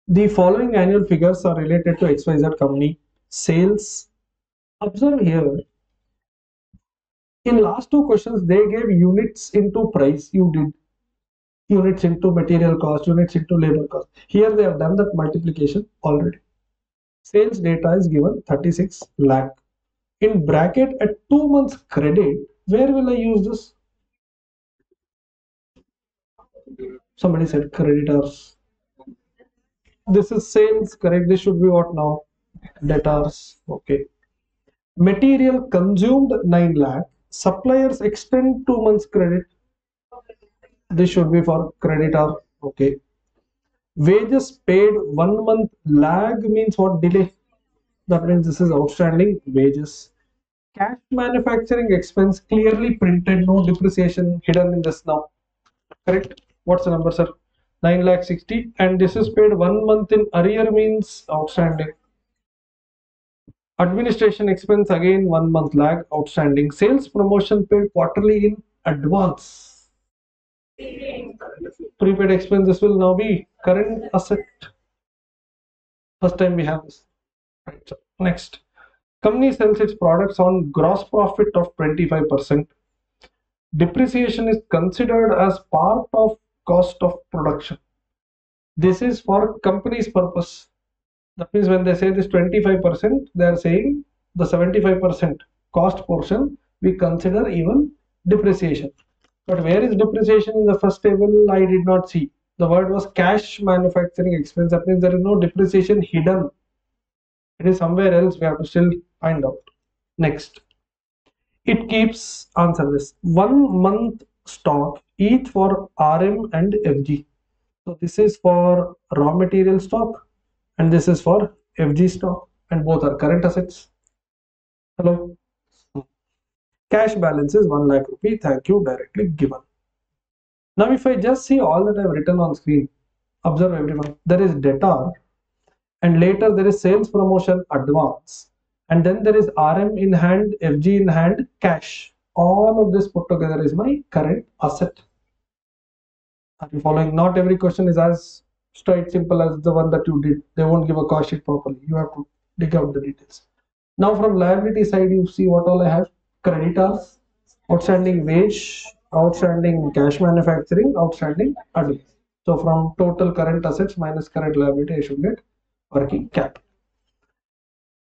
The following annual figures are related to XYZ company. Sales. Observe here. In last two questions, they gave units into price. You did units into material cost, units into labor cost. Here they have done that multiplication already. Sales data is given 36 lakh. In bracket at 2 months credit, where will I use this? Somebody said creditors. This is sales, correct? This should be what now? Debtors. Okay. Material consumed 9 lakh. Suppliers extend 2 months credit. This should be for creditor. Okay. Wages paid 1 month lag means what? Delay. That means this is outstanding wages. Cash manufacturing expense clearly printed, no depreciation hidden in this now. Correct? What's the number, sir? 9 lakh 60, and this is paid 1 month in arrear means outstanding. Administration expense again 1 month lag, outstanding. Sales promotion paid quarterly in advance. Prepaid expense, this will now be current asset. First time we have this. Right, so next. Company sells its products on gross profit of 25%. Depreciation is considered as part of cost of production. This is for company's purpose. That means when they say this 25%, they are saying the 75% cost portion we consider even depreciation. But where is depreciation in the first table? I did not see. The word was cash manufacturing expense. That means there is no depreciation hidden. It is somewhere else. We have to still find out. Next. It keeps, answer this, 1 month stock each for RM and FG. So this is for raw material stock and this is for FG stock, and both are current assets. Hello. Cash balance is 1 lakh rupee. Thank you, directly given. Now if I just see all that I have written on screen, observe everyone, there is debtor and later there is sales promotion advance, and then there is RM in hand, FG in hand, cash. All of this put together is my current asset. Are you following? Not every question is as straight simple as the one that you did. They won't give a cost sheet properly. You have to dig out the details. Now from liability side, you see what all I have. Creditors, outstanding wage, outstanding cash manufacturing, outstanding advance. So from total current assets minus current liability, I should get working cap.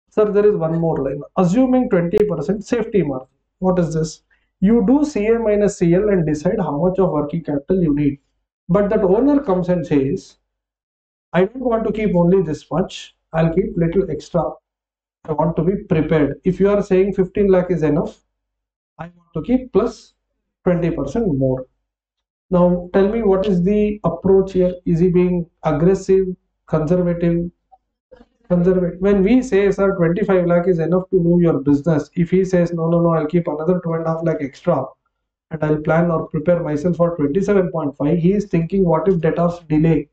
Sir, there is one more line. Assuming 20% safety margin. What is this? You do CA minus CL and decide how much of working capital you need. But that owner comes and says, I don't want to keep only this much. I'll keep little extra. I want to be prepared. If you are saying 15 lakh is enough, I want to keep plus 20% more. Now tell me, what is the approach here? Is he being aggressive, conservative? Conservative. When we say, sir, 25 lakh is enough to do your business, if he says, no, I'll keep another 2.5 lakh extra and I'll plan or prepare myself for 27.5, he is thinking, what if debtors delay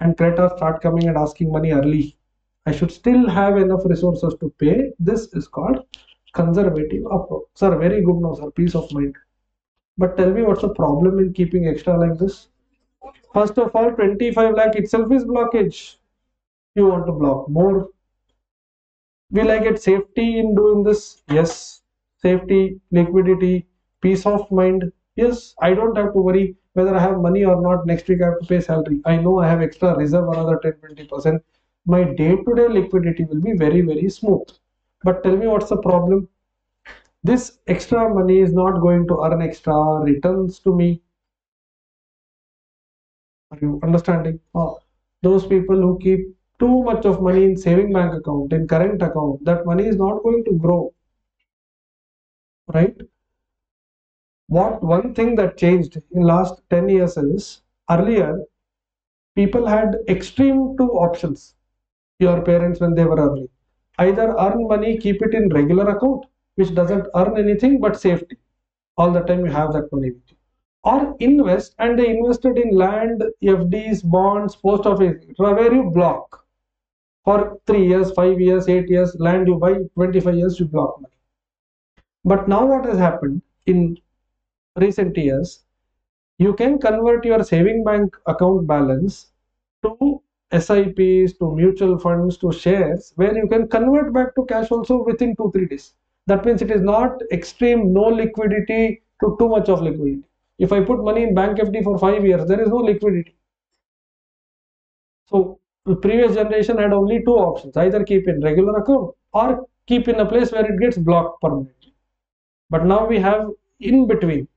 and creditors start coming and asking money early? I should still have enough resources to pay. This is called conservative approach. Sir, very good now, sir, peace of mind. But tell me, what's the problem in keeping extra like this? First of all, 25 lakh itself is blockage. You want to block more. Will I get safety in doing this? Yes. Safety, liquidity, peace of mind. Yes, I don't have to worry whether I have money or not. Next week I have to pay salary. I know I have extra reserve, another 10-20%. My day-to-day liquidity will be very, very smooth. But tell me, what's the problem? This extra money is not going to earn extra returns to me. Are you understanding? Those people who keep too much of money in saving bank account, in current account, that money is not going to grow, right? What one thing that changed in last 10 years is, earlier people had extreme two options. Your parents, when they were early, either earn money, keep it in regular account which doesn't earn anything but safety, all the time you have that money with you, or invest, and they invested in land, FDs, bonds, post office, where you block for 3 years, 5 years, 8 years. Land you buy, 25 years you block money. But now what has happened in recent years, you can convert your saving bank account balance to SIPs to mutual funds to shares, where you can convert back to cash also within 2-3 days. That means it is not extreme no liquidity to too much of liquidity. If I put money in bank FD for 5 years, there is no liquidity. So the previous generation had only two options: either keep in regular account or keep in a place where it gets blocked permanently. But now we have in between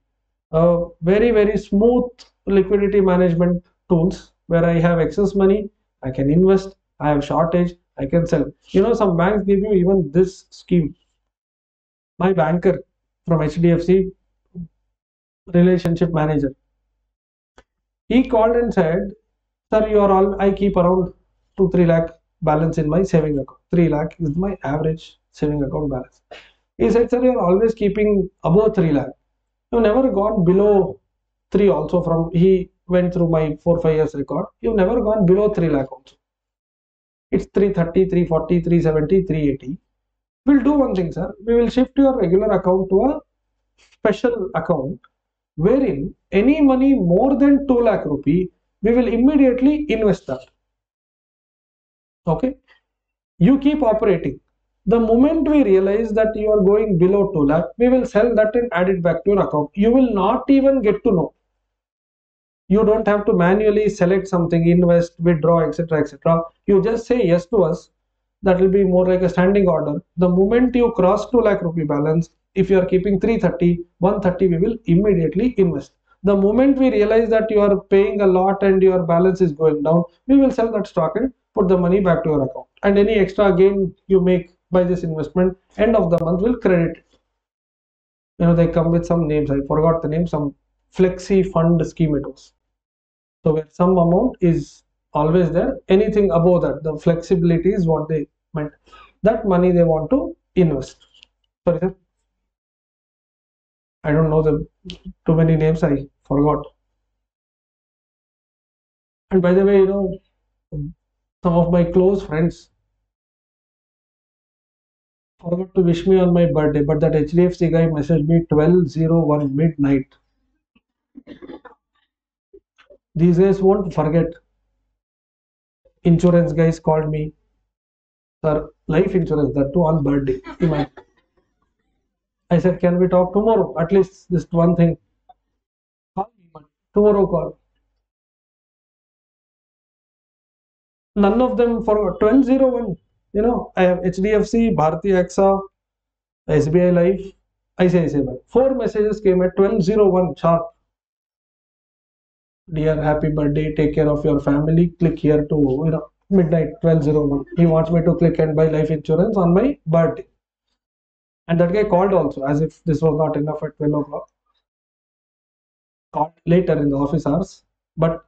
very smooth liquidity management tools, where I have excess money, I can invest, I have shortage, I can sell. Some banks give you even this scheme. My banker from HDFC, relationship manager, he called and said, sir, I keep around 2-3 lakh balance in my saving account. 3 lakh is my average saving account balance. He said, sir, you're always keeping above 3 lakh. You've never gone below 3 also. He went through my 4-5 years record. You've never gone below 3 lakh also. It's 330, 340, 370, 380. We'll do one thing, sir. We will shift your regular account to a special account, wherein any money more than 2 lakh rupee, we will immediately invest that. Okay? You keep operating. The moment we realize that you are going below 2 lakh, we will sell that and add it back to your account. You will not even get to know. You don't have to manually select something, invest, withdraw, etc., etc. You just say yes to us. That will be more like a standing order. The moment you cross 2 lakh rupee balance, if you are keeping 330, 130, we will immediately invest. The moment we realize that you are paying a lot and your balance is going down, we will sell that stock and put the money back to your account. And any extra gain you make by this investment, end of the month will credit it. They come with some names. I forgot the name. Some flexi fund scheme it was. So where some amount is always there, anything above that, the flexibility is what they meant. That money they want to invest. Sorry, sir. I don't know the too many names. I forgot. And by the way, some of my close friends forgot to wish me on my birthday, but that HDFC guy messaged me 12:01 midnight. These guys won't forget. Insurance guys called me, sir, life insurance, that too on birthday. I said, can we talk tomorrow? At least this one thing. Call me, tomorrow call. None of them for 12:01. I have HDFC, Bharti AXA, SBI Life, ICICI Bank. 4 messages came at 12:01 sharp. Dear, happy birthday, take care of your family. Click here to, midnight 12:01. He wants me to click and buy life insurance on my birthday. And that guy called also, as if this was not enough at 12 o'clock. Called later in the office hours. But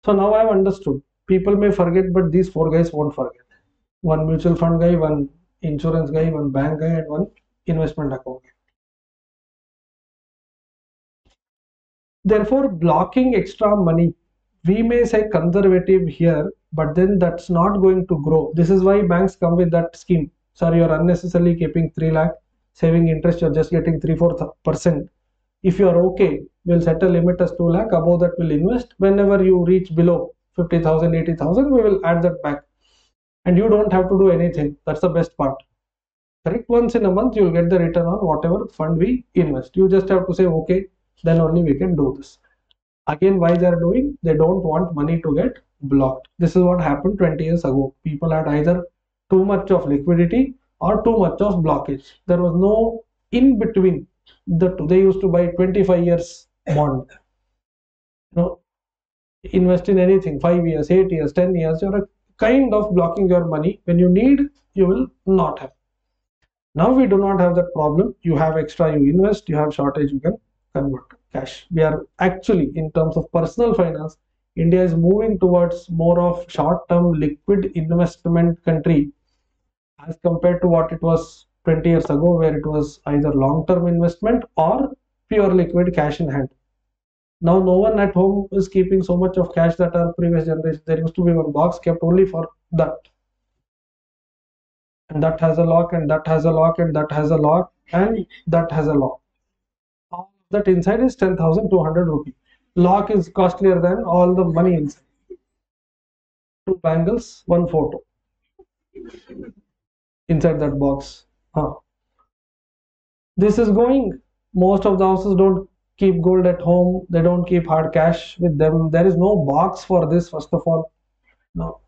so now I've understood. People may forget, but these 4 guys won't forget. One mutual fund guy, one insurance guy, one bank guy, and one investment account guy. Therefore, blocking extra money, we may say conservative here, but then that's not going to grow. This is why banks come with that scheme. Sir, you're unnecessarily keeping 3 lakh, saving interest, you're just getting 3-4%. If you're okay, we'll set a limit as 2 lakh, above that we'll invest. Whenever you reach below 50,000, 80,000, we will add that back. And you don't have to do anything. That's the best part. Correct? Once in a month, you'll get the return on whatever fund we invest. You just have to say, okay, then only we can do this. Again, why they are doing? They don't want money to get blocked. This is what happened 20 years ago. People had either too much of liquidity or too much of blockage. There was no in between the two. They used to buy 25 years bond. Invest in anything, 5 years, 8 years, 10 years. You're kind of blocking your money. When you need, you will not have. Now we do not have that problem. You have extra, you invest. You have shortage, you can convert cash. We are actually, in terms of personal finance, India is moving towards more of short-term liquid investment country as compared to what it was 20 years ago, where it was either long-term investment or pure liquid cash in hand. Now no one at home is keeping so much of cash that our previous generation. There used to be one box kept only for that. And that has a lock, and that has a lock, and that has a lock, and that has a lock. All that inside is 10,200 rupees. Lock is costlier than all the money inside. two bangles, one photo inside that box. This is going. Most of the houses don't keep gold at home. They don't keep hard cash with them. There is no box for this, first of all. No.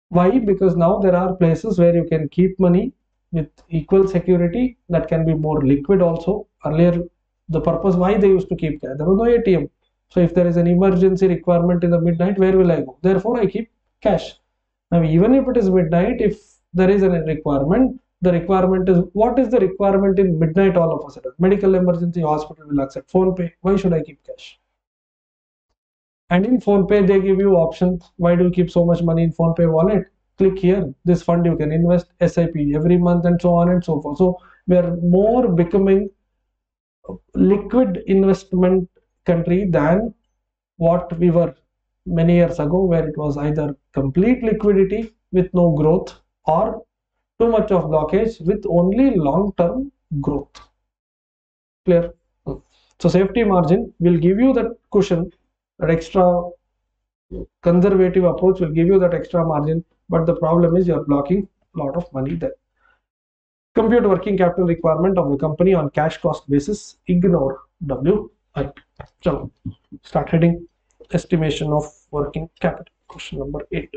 Why? Because now there are places where you can keep money with equal security that can be more liquid also. Earlier, the purpose why they used to keep cash, there was no ATM. So if there is an emergency requirement in the midnight, where will I go? Therefore, I keep cash. Now, even if it is midnight, if there is a requirement, the requirement is, what is the requirement in midnight all of a sudden? Medical emergency, hospital will accept phone pay. Why should I keep cash? And in phone pay they give you options. Why do you keep so much money in phone pay wallet? Click here, this fund you can invest SIP every month, and so on and so forth. So we are more becoming liquid investment country than what we were many years ago, where it was either complete liquidity with no growth, or too much of blockage with only long-term growth. Clear? So safety margin will give you that cushion, that extra conservative approach will give you that extra margin, but the problem is you are blocking a lot of money there. Compute working capital requirement of the company on cash cost basis. Ignore WI. So start heading estimation of working capital. Question number 8.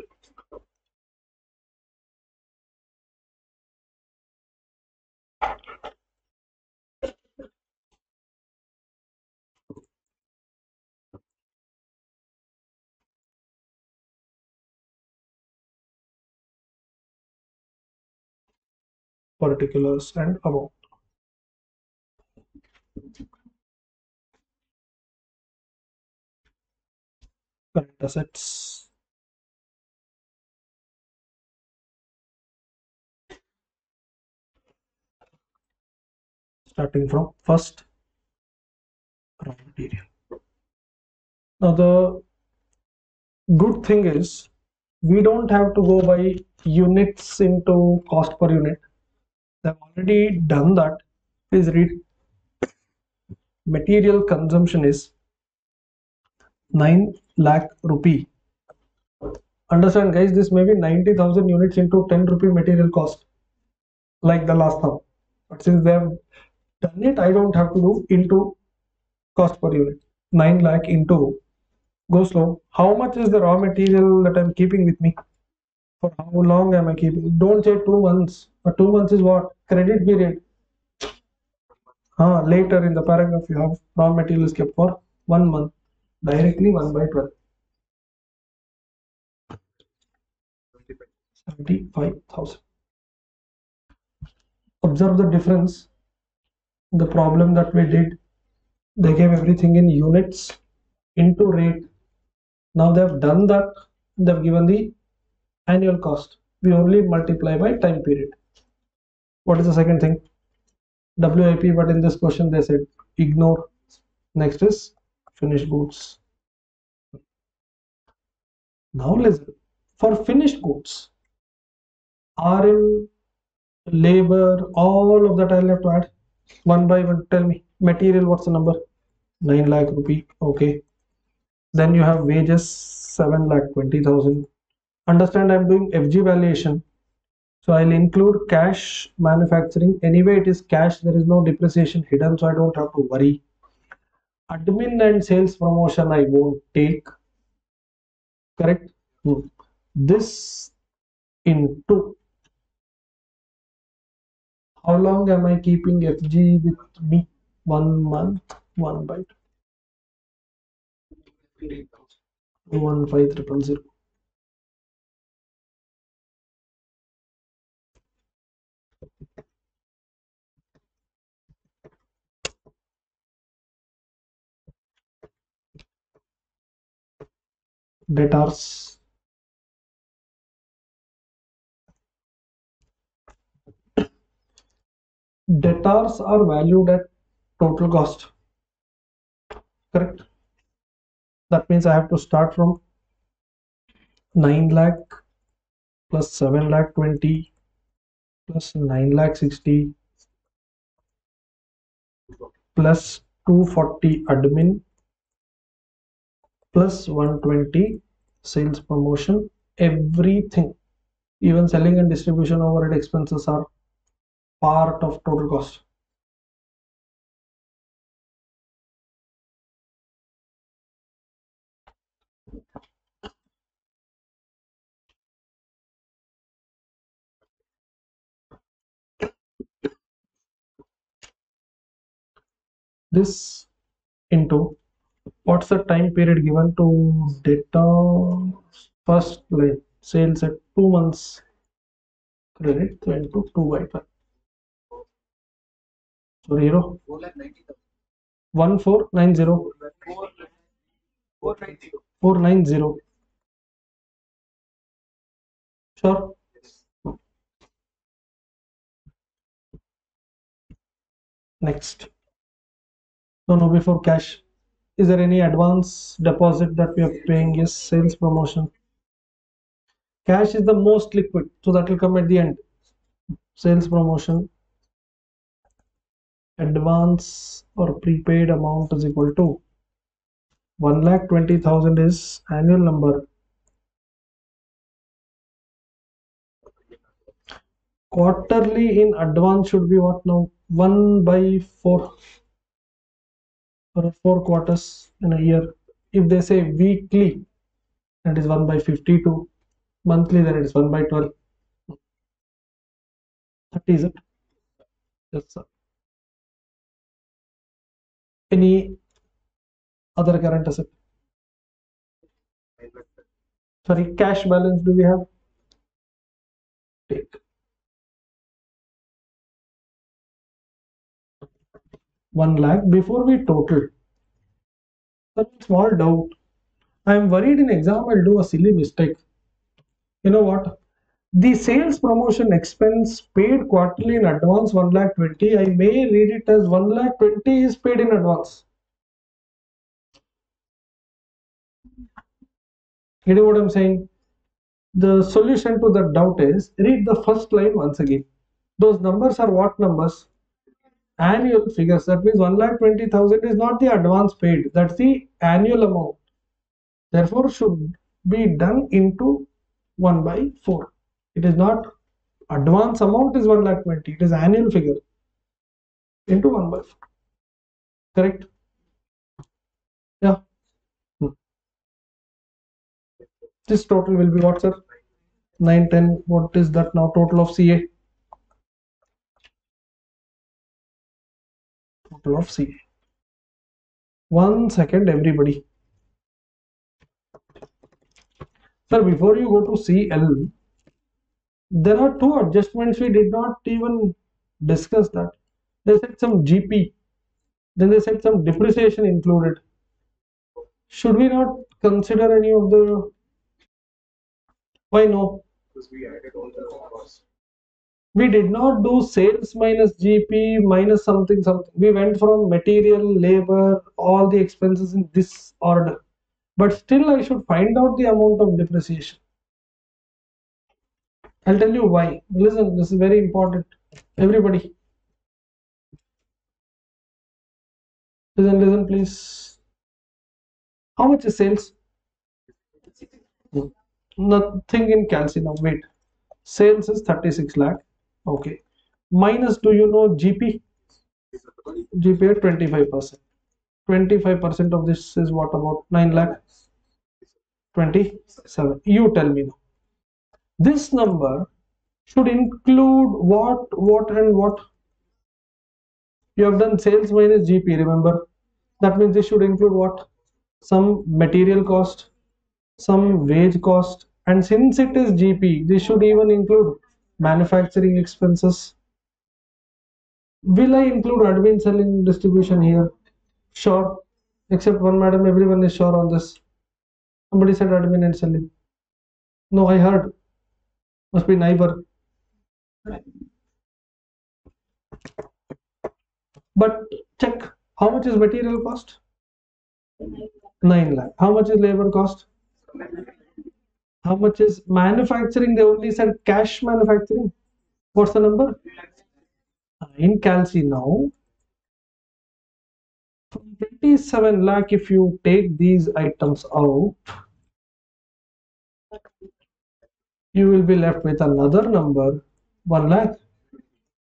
Particulars and amount. Current assets. Starting from first, raw material. Now the good thing is we don't have to go by units into cost per unit. They've already done that. Please read. Material consumption is 9 lakh rupee. Understand guys, this may be 90,000 units into 10 rupee material cost, like the last time. But since they have done it, I don't have to do into cost per unit. 9 lakh into, go slow. How much is the raw material that I'm keeping with me? For how long am I keeping? Don't say 2 months. 2 months is what? Credit period. Later in the paragraph you have raw material is kept for 1 month. Directly 1 by 12. 75,000. Observe the difference. The problem that we did, they gave everything in units into rate. Now they have done that. They've given the annual cost. We only multiply by time period. What is the second thing? WIP, but in this question they said ignore. Next is finished goods. Now listen. For finished goods, RM, labor, all of that I'll have to add one by one. Tell me, material, what's the number? 9 lakh rupee. Okay. Then you have wages, 7 lakh 20,000. Understand, I'm doing FG valuation. So I'll include cash manufacturing. Anyway, it is cash. There is no depreciation hidden, so I don't have to worry. Admin and sales promotion, I won't take. Correct? This into, how long am I keeping FG with me? 1 month, 1 by 215,000. Debtors. Debtors are valued at total cost. Correct? That means I have to start from 9 lakh plus 7 lakh 20 plus 9 lakh 60 plus 240 admin plus 120 sales promotion, everything, even selling and distribution overhead expenses are part of total cost. This into what's the time period given to data first line sales at 2 months credit into 2 by 5. So 0 1490 490. Sure. Next. No, before cash. Is there any advance deposit that we are paying? Yes, sales promotion. Cash is the most liquid, so that will come at the end. Sales promotion, advance or prepaid amount is equal to 1,20,000 is annual number. Quarterly in advance should be what now? 1 by 4 or 4 quarters in a year. If they say weekly, that is 1 by 52. Monthly, then it is 1 by 12. 30 is it? Yes, sir. Any other current asset? Sorry, cash balance do we have? Take 1 lakh. Before we total, small doubt. I am worried in exam I'll do a silly mistake. You know what? The sales promotion expense paid quarterly in advance 1,20,000. I may read it as 1,20,000 is paid in advance. You know what I'm saying? The solution to that doubt is read the first line once again. Those numbers are what numbers? Annual figures. That means 1,20,000 is not the advance paid. That's the annual amount. Therefore, should be done into 1 by 4. It is not advance amount is 1,20,000. It is annual figure into 1 by 4. Correct? Yeah. This total will be what, sir? 9, 10. What is that now? Total of CA. Total of CA. 1 second, everybody. Sir, before you go to CL, there are 2 adjustments we did not even discuss that. They said some GP, then they said some depreciation included. Should we not consider any of the? Why no? Because we added all the costs. We did not do sales minus GP minus something. We went from material, labor, all the expenses in this order. But still I should find out the amount of depreciation. I'll tell you why. Listen, this is very important. Everybody. Listen, please. How much is sales? Nothing in calci now. Wait. Sales is 36 lakh. Okay. Minus, do you know GP? GP at 25%. 25% of this is what, about 9 lakh? 27. You tell me now. This number should include what, and what? You have done sales minus GP, remember? That means this should include what? Some material cost, some wage cost, and since it is GP, this should even include manufacturing expenses. Will I include admin, selling, distribution here? Sure. Except one madam, everyone is sure on this. Somebody said admin and selling. No, I heard. Must be neighbor. But check, how much is material cost? 9 lakh. How much is labor cost? How much is manufacturing? They only said cash manufacturing. What's the number? In calci now, from 27 lakh, if you take these items out, you will be left with another number, 1 lakh.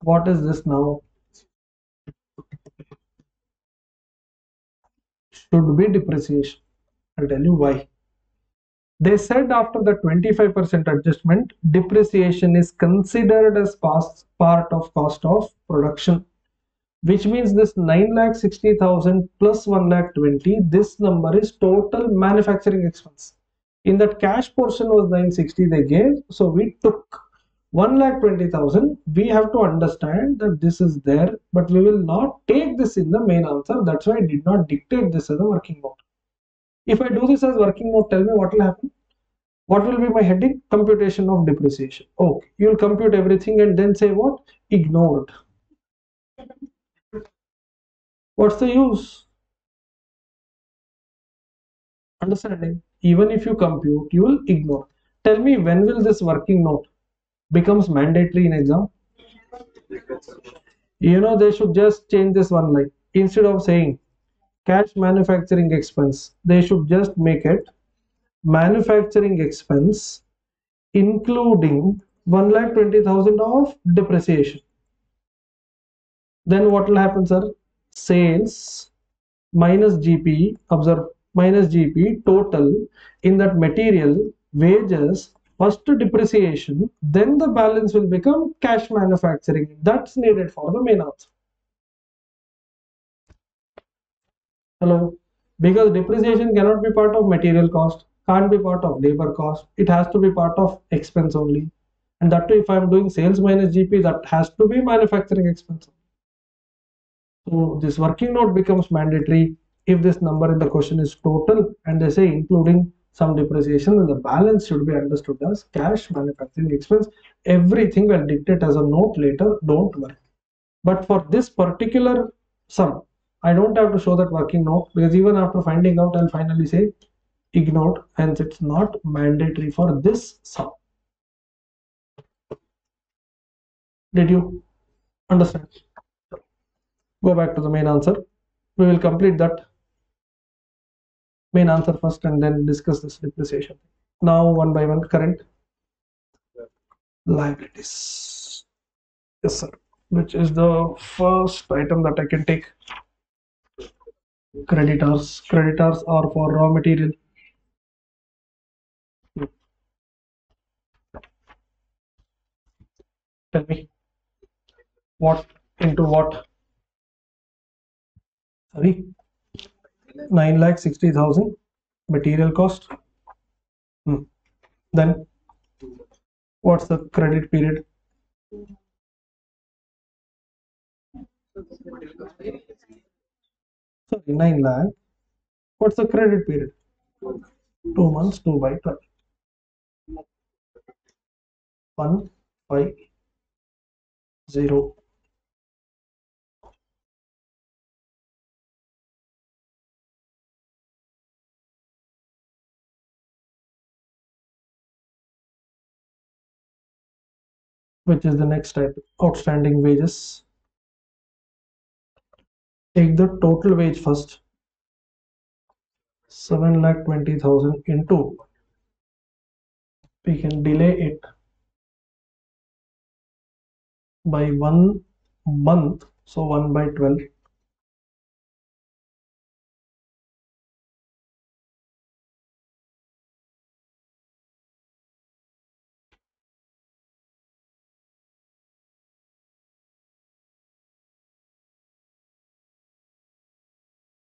What is this now? Should be depreciation. I'll tell you why. They said after the 25% adjustment, depreciation is considered as part of cost of production, which means this 9,60,000 plus 1,20,000, this number is total manufacturing expense. In that cash portion was 960 they gave, so we took 1,20,000. We have to understand that this is there, but we will not take this in the main answer. That's why I did not dictate this as a working note. If I do this as working note, tell me what will happen. What will be my heading? Computation of depreciation. Okay, you will compute everything and then say what? Ignored. What's the use? Understanding? Even if you compute, you will ignore. Tell me, when will this working note becomes mandatory in exam? You know, they should just change this one line. Instead of saying cash manufacturing expense, they should just make it manufacturing expense including 1,20,000 of depreciation. Then what will happen, sir? Sales minus GP, observe, minus GP total in that material, wages, first depreciation, then the balance will become cash manufacturing. That's needed for the main answer. Hello? Because depreciation cannot be part of material cost, can't be part of labor cost. It has to be part of expense only. And that too, if I'm doing sales minus GP, that has to be manufacturing expense. So this working note becomes mandatory if this number in the question is total and they say including some depreciation, then the balance should be understood as cash manufacturing expense. Everything will dictate as a note later, don't worry. But for this particular sum, I don't have to show that working note, because even after finding out, I'll finally say ignored, and it's not mandatory for this sum. Did you understand? Go back to the main answer. We will complete that main answer first and then discuss this depreciation. Now one by one, current liabilities. Yes, sir. Which is the first item that I can take? Creditors. Creditors are for raw material. Tell me. What into what? Sorry. 9,60,000 material cost. Then what's the credit period? Sorry, 9 lakh. What's the credit period? 2 months, 2 by 12. 150. Which is the next type? Outstanding wages. Take the total wage first. 7,20,000 into, we can delay it by 1 month, so 1 by 12.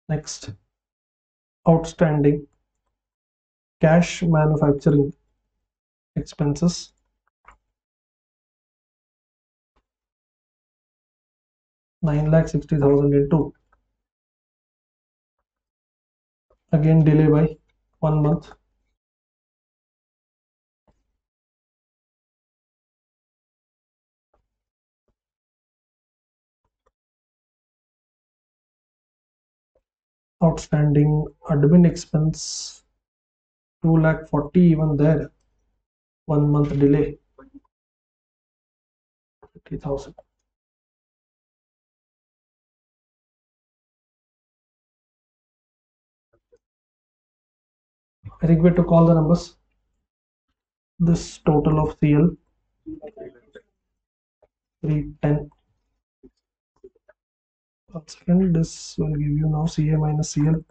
Next, outstanding cash manufacturing expenses. 9,60,000 into, again delay by 1 month. Outstanding admin expense 2,40,000, even there 1 month delay 50,000. I think we took all the numbers. this total of CL 310. One second, this will give you now CA minus CL.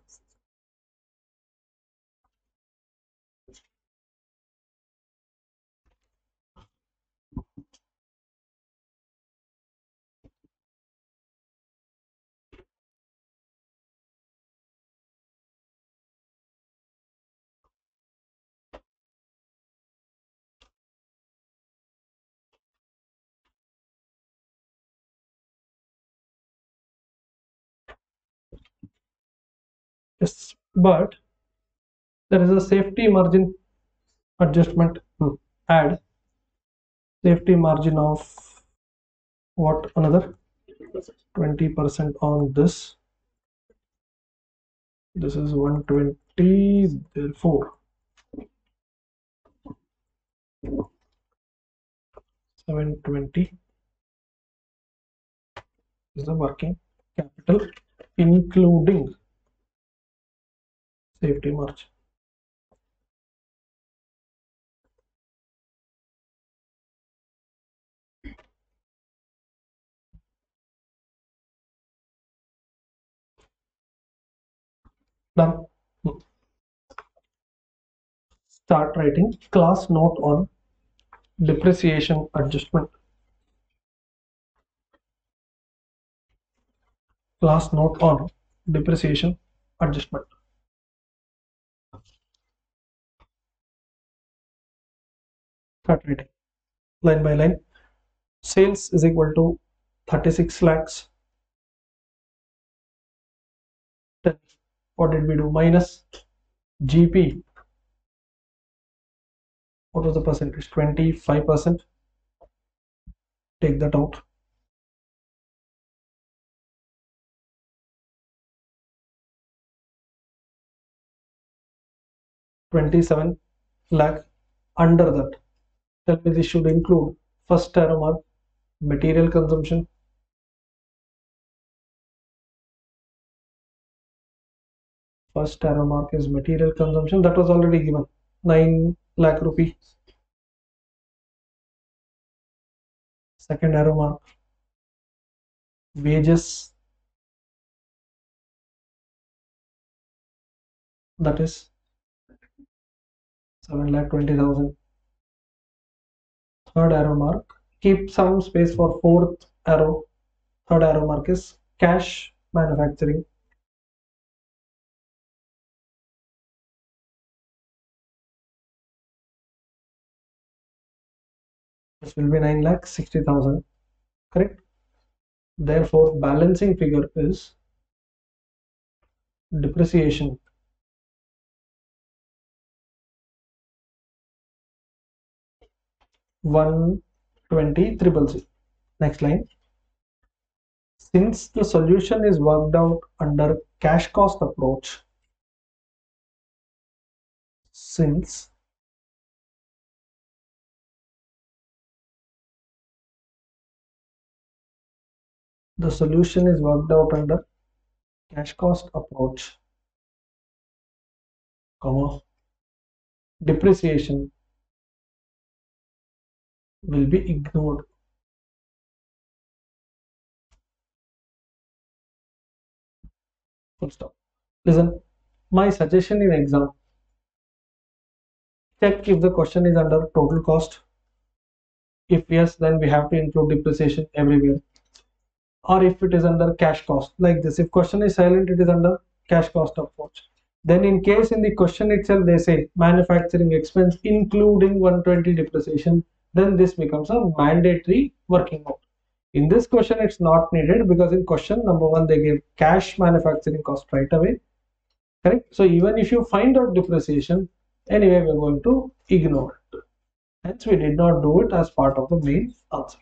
Yes, but there is a safety margin adjustment. Add safety margin of what, another 20% on this. This is 120, therefore 720 is the working capital including safety margin. Done. Start writing class note on depreciation adjustment. Class note on depreciation adjustment. Start writing line by line. Sales is equal to 36 lakhs. Then what did we do? Minus GP. What was the percentage? 25%. Take that out. $27 lakh. Under that, tell me this should include first arrow mark, material consumption. First arrow mark is material consumption. That was already given. 9 lakh rupee. Second arrow mark, wages. That is 7,20,000. Third arrow mark, keep some space for fourth arrow. Third arrow mark is cash manufacturing. This will be 9,60,000. Correct. Therefore, balancing figure is depreciation. $120,000. Next line. Since the solution is worked out under cash cost approach, since the solution is worked out under cash cost approach, comma, depreciation will be ignored. Full stop. Listen, my suggestion in exam, check if the question is under total cost. If yes, then we have to include depreciation everywhere. Or if it is under cash cost, like this. If question is silent, it is under cash cost approach. Then in case in the question itself they say manufacturing expense including 120 depreciation, then this becomes a mandatory working out. In this question it's not needed because in question number 1 they gave cash manufacturing cost right away. Correct. So even if you find out depreciation, anyway we are going to ignore it. Hence we did not do it as part of the main answer.